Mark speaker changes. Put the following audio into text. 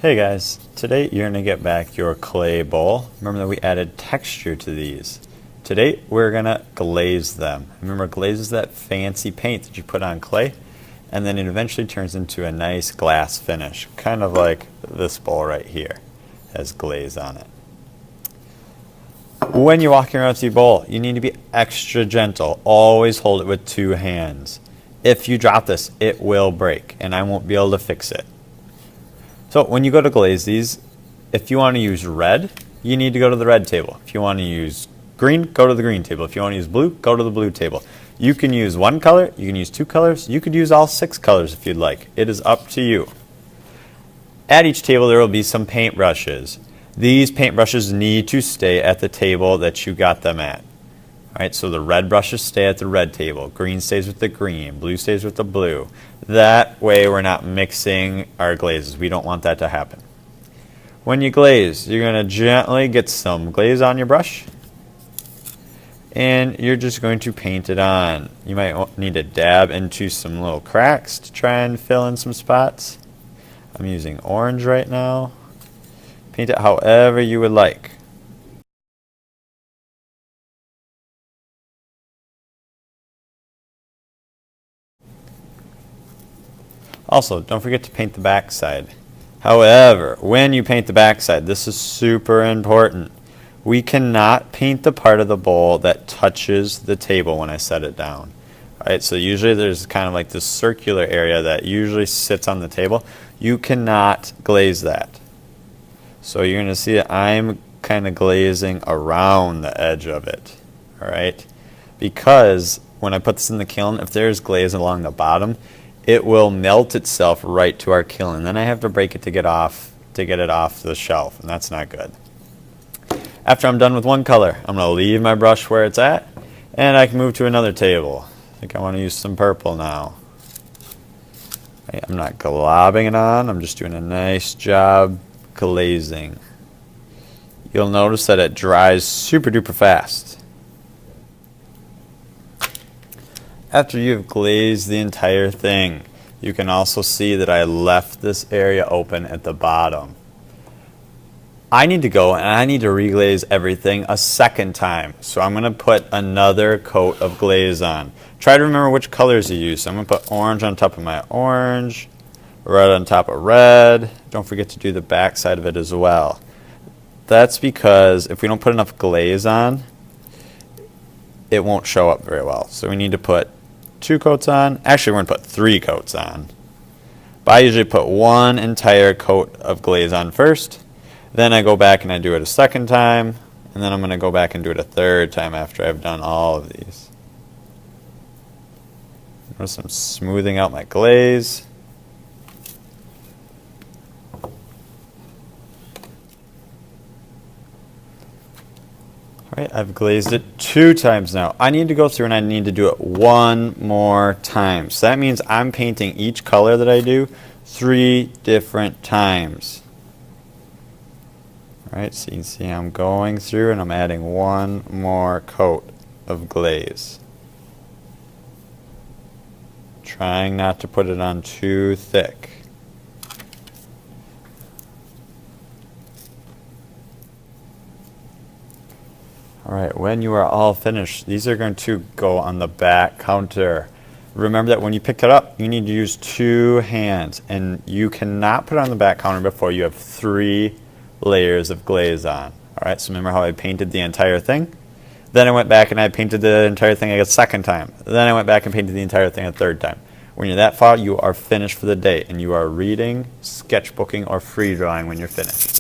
Speaker 1: Hey guys, today you're going to get back your clay bowl. Remember that we added texture to these. Today we're going to glaze them. Remember, glaze is that fancy paint that you put on clay and then it eventually turns into a nice glass finish, kind of like this bowl right here has glaze on it. When you're walking around with your bowl, you need to be extra gentle. Always hold it with two hands. If you drop this, it will break and I won't be able to fix it. So when you go to glaze these, if you want to use red, you need to go to the red table. If you want to use green, go to the green table. If you want to use blue, go to the blue table. You can use one color, you can use two colors, you could use all 6 colors if you'd like. It is up to you. At each table there will be some paintbrushes. These paintbrushes need to stay at the table that you got them at. Alright, so the red brushes stay at the red table, green stays with the green, blue stays with the blue. That way we're not mixing our glazes. We don't want that to happen. When you glaze, you're going to gently get some glaze on your brush and you're just going to paint it on. You might need to dab into some little cracks to try and fill in some spots. I'm using orange right now. Paint it however you would like. Also, don't forget to paint the back side. However, when you paint the back side, this is super important. We cannot paint the part of the bowl that touches the table when I set it down. Alright, so usually there's kind of like this circular area that usually sits on the table. You cannot glaze that. So you're going to see that I'm kind of glazing around the edge of it. Alright, because when I put this in the kiln, if there's glaze along the bottom, it will melt itself right to our kiln, and then I have to break it to get it off the shelf, and that's not good. After I'm done with one color, I'm going to leave my brush where it's at, and I can move to another table. I think I want to use some purple now. I'm not globbing it on, I'm just doing a nice job glazing. You'll notice that it dries super duper fast. After you've glazed the entire thing, you can also see that I left this area open at the bottom. I need to go and I need to reglaze everything a second time. So I'm going to put another coat of glaze on. Try to remember which colors you use. So I'm going to put orange on top of my orange, red on top of red. Don't forget to do the back side of it as well. That's because if we don't put enough glaze on, it won't show up very well. So we need to put 2 coats on. Actually, we're going to put 3 coats on. But I usually put one entire coat of glaze on first. Then I go back and I do it a second time. And then I'm going to go back and do it a third time after I've done all of these. Notice I'm smoothing out my glaze. Alright, I've glazed it 2 times now. I need to go through and I need to do it one more time. So that means I'm painting each color that I do 3 different times. Alright, so you can see I'm going through and I'm adding one more coat of glaze. Trying not to put it on too thick. Alright, when you are all finished, these are going to go on the back counter. Remember that when you pick it up, you need to use 2 hands, and you cannot put it on the back counter before you have 3 layers of glaze on. Alright, so remember how I painted the entire thing? Then I went back and I painted the entire thing a second time. Then I went back and painted the entire thing a third time. When you're that far, you are finished for the day, and you are reading, sketchbooking, or free drawing when you're finished.